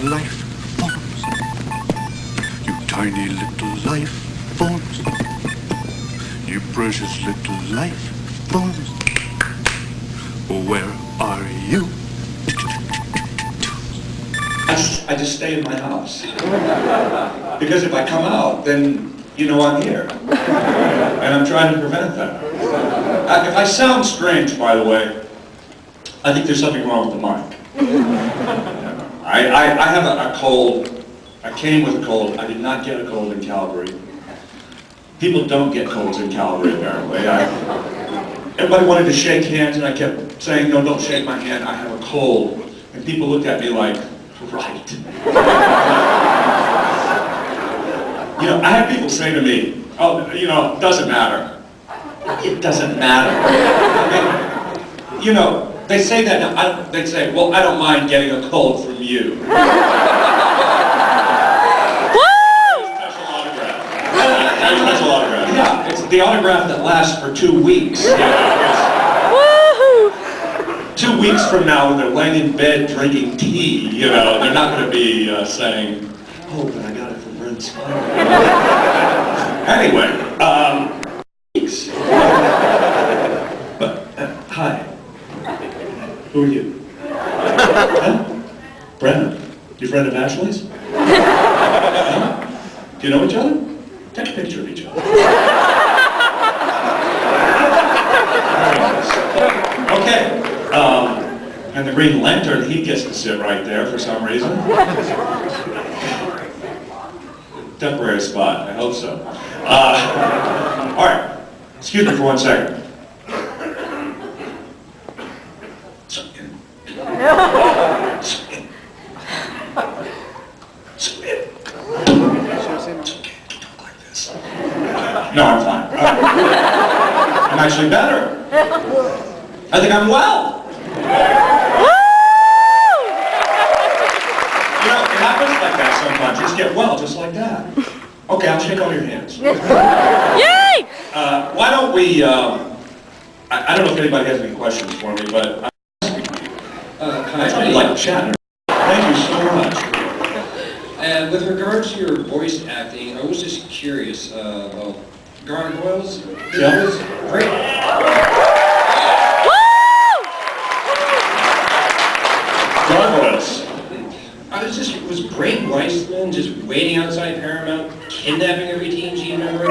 life forms. You tiny little life forms. You precious little life forms. Where are you? I just stay in my house. Because if I come out, then you know I'm here. And I'm trying to prevent that. If I sound strange, by the way, I think there's something wrong with the mic. I have a cold. I came with a cold. I did not get a cold in Calgary. People don't get colds in Calgary, apparently. Everybody wanted to shake hands, and I kept saying, no, don't shake my hand, I have a cold. And people looked at me like, right. You know, I had people say to me, oh, you know, it doesn't matter. It doesn't matter. I mean, you know, they say that, they'd say, well, I don't mind getting a cold from you. Special autograph. Special autograph. Yeah, it's the autograph that lasts for 2 weeks. You know, 2 weeks from now, when they're laying in bed drinking tea, you know, they're not going to be saying, oh, but I got it from Brent Spiner. Anyway, weeks. But, hi. Who are you? Huh? Brent? You friend of Ashley's? Huh? Do you know each other? Take a picture of each other. Okay. And the Green Lantern, he gets to sit right there for some reason. Temporary spot, I hope so. All right, excuse me for 1 second. No, I'm fine. I'm actually better. I think I'm well. You know, it happens like that sometimes. You just get well, just like that. Okay, I'll shake all your hands. Yay! Why don't we, I don't know if anybody has any questions for me, but I'd like to chat. Thank you so much. And with regards to your voice acting, I was just curious about gargoyles. Yeah. It was great. Gargoyles. Was Brent Weissman just waiting outside Paramount, kidnapping every teen team member?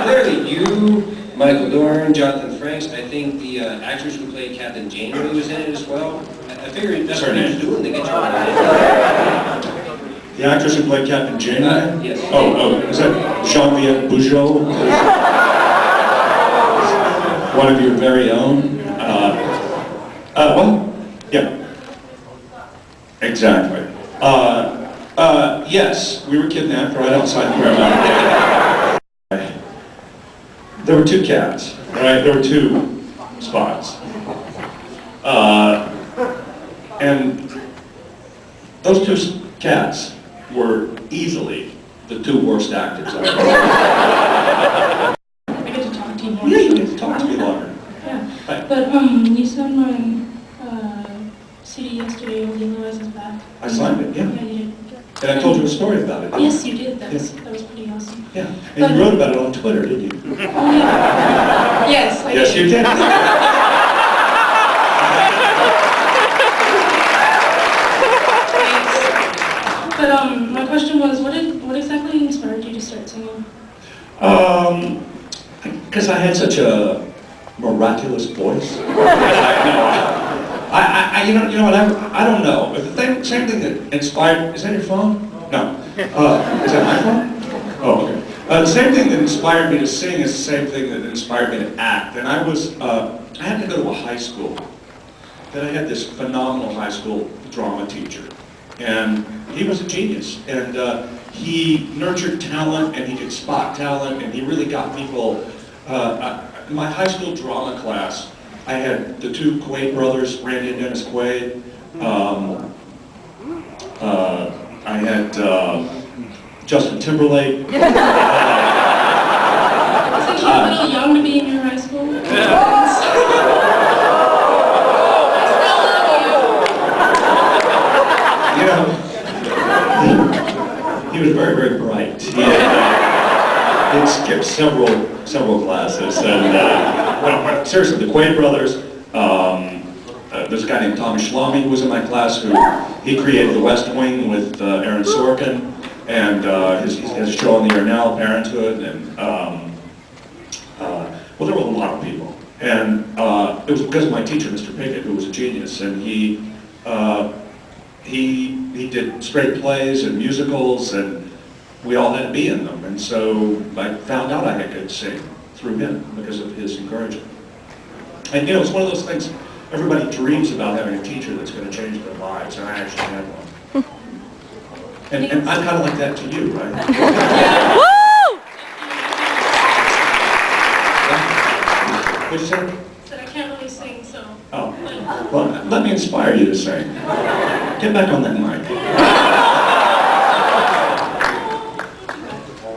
Clearly, you, Michael Dorn, Jonathan Franks, I think the actress who played Captain Janeway was in it as well. I figured that's what he was doing to get you on it. The actress who played Captain Janeway? Yes. Oh, is that Jean-Viet Bugeaud? One of your very own? What? Yeah. Exactly. Yes, we were kidnapped right outside Paramount. There were 2 cats, right? There were 2 spots. And those 2 cats were easily the 2 worst actors I've ever. I get to talk to you more. Yeah, you get to talk to me longer. Yeah. Right. But you signed my CD yesterday, Only Lewis is back. I signed it, yeah. Yeah, you did. And I told you a story about it. Yes, you did. That was pretty awesome. Yeah. And you wrote about it on Twitter, didn't you? Oh, yeah. Yes, I Yes, did. you did. Thanks. But my question was, what exactly inspired you to start singing? Because I had such a miraculous voice. You know what? I don't know. The same thing that inspired. Is that your phone? No. Is that my phone? Oh, okay. The same thing that inspired me to sing is the same thing that inspired me to act. And I had to go to a high school. Then I had this phenomenal high school drama teacher, and he was a genius. And he nurtured talent, and he could spot talent, and he really got people. My high school drama class, I had the 2 Quaid brothers, Randy and Dennis Quaid. I had Justin Timberlake. Is it a little young to be in your high school? You know, was very, very bright. He'd skipped several classes, and well, seriously, the Quaid brothers. There's a guy named Tommy Schlamme who was in my class he created The West Wing with Aaron Sorkin, and he has a show on the air now, Parenthood, and well, there were a lot of people, and it was because of my teacher, Mr. Pickett, who was a genius, and he did straight plays and musicals, and we all had to be in them, and so I found out I could sing through him because of his encouragement. And you know, it's one of those things, everybody dreams about having a teacher that's going to change their lives, and I actually had one. And I'm kind of like that to you, right? Woo! What'd you say? Said I can't really sing, so. Oh, well, let me inspire you to sing. Get back on that mic.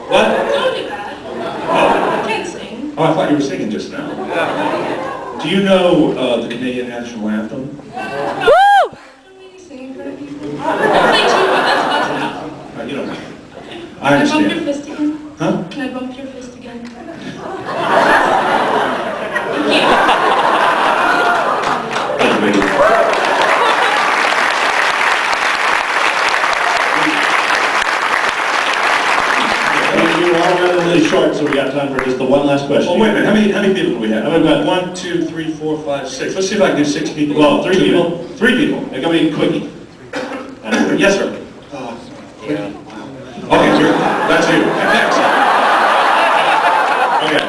What? Don't do that. I can't sing. Oh, I thought you were singing just now. Do you know the Canadian national anthem? Woo! Can we sing in front of people? I play too, but that's enough. You don't know. I Can I bump your understand. fist again? Huh? Can I bump your fist again? Thank you. We're all running really short, so we got time for just the one last question. Oh, wait a minute. How many people do we have? I've got 1, 2, 3, 4, 5, 6. Let's see if I can do 6 people. Well, 3 people. 3 people. They're going to be quickie. Yes, sir. Okay, that's you. Next. Okay.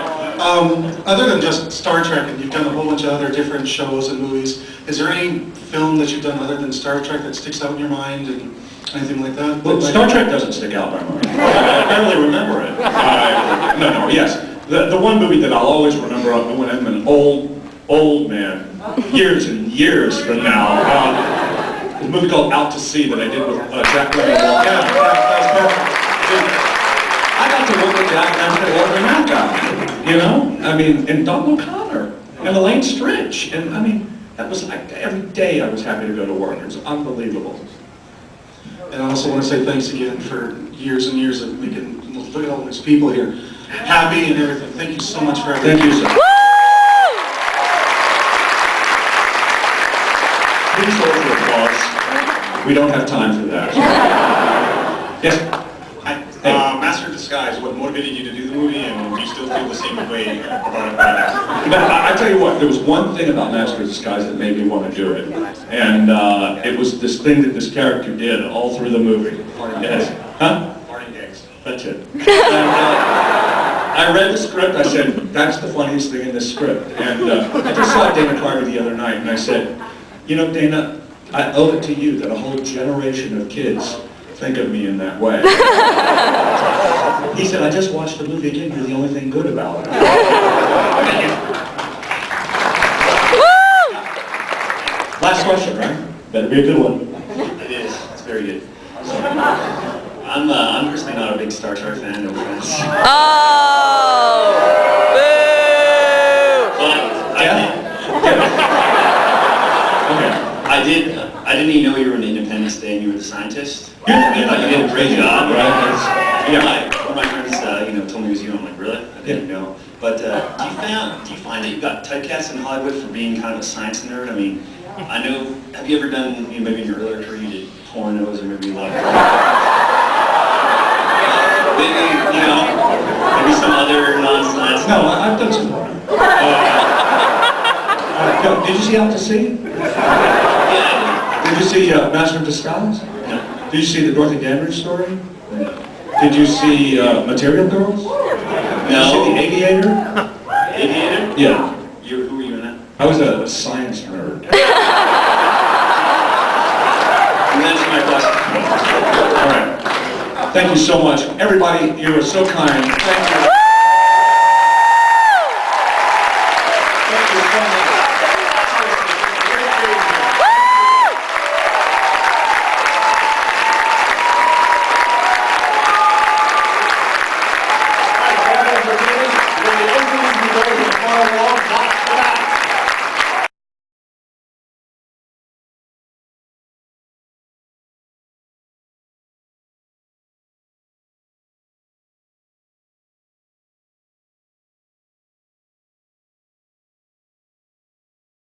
Other than just Star Trek, and you've done a whole bunch of other different shows and movies, is there any film that you've done other than Star Trek that sticks out in your mind and anything like that? Well, Star Trek doesn't stick out in my mind. I barely remember it. No, yes. The one movie that I'll always remember when I'm an old man, years and years from now, is a movie called Out to Sea that I did with Jack Lemmon. I got to work with Jack Lemmon and that guy, you know? I mean, and Don O'Connor, and Elaine Stritch, and I mean, that was like, every day I was happy to go to work. It was unbelievable. And I also want to say thanks again for years and years of making, look at all these people here, happy and everything. Thank you so much for everything. Thank you, sir. Woo! Please hold your applause. We don't have time for that. Yes? Hi. Master of Disguise, what motivated you to do the movie, and do you still feel the same way about it right now? But I tell you what, there was one thing about Master of Disguise that made me want to do it. And it was this thing that this character did all through the movie. Yes. Huh? Party gags. That's it. And, I read the script, I said, that's the funniest thing in this script. And I just saw Dana Carvey the other night, and I said, you know, Dana, I owe it to you that a whole generation of kids think of me in that way. He said, I just watched the movie again, you're the only thing good about it. Last question, right? Better be a good one. It is. It's very good. I'm personally not a big Star Trek fan, no offense. Oh! Boo! But I didn't even know you were in Independence Day and you were the scientist. I thought you did a great job. Right? One of my friends, told me it was you. I'm like, really? I didn't know. But do you find that you got typecast in Hollywood for being kind of a science nerd? I mean, I know. Have you ever done, maybe in your earlier career, you did pornos or maybe like, maybe some other non-science. No, I've done some porn. Did you see Out to Sea? Yeah. Did you see Master of Disguise? No. Did you see the Dorothy Dandridge story? Did you see Material Girls? Did you see The Aviator? Aviator? Yeah. Who were you in that? I was a science nerd. And that's my question. All right. Thank you so much. Everybody, you were so kind. Thank you.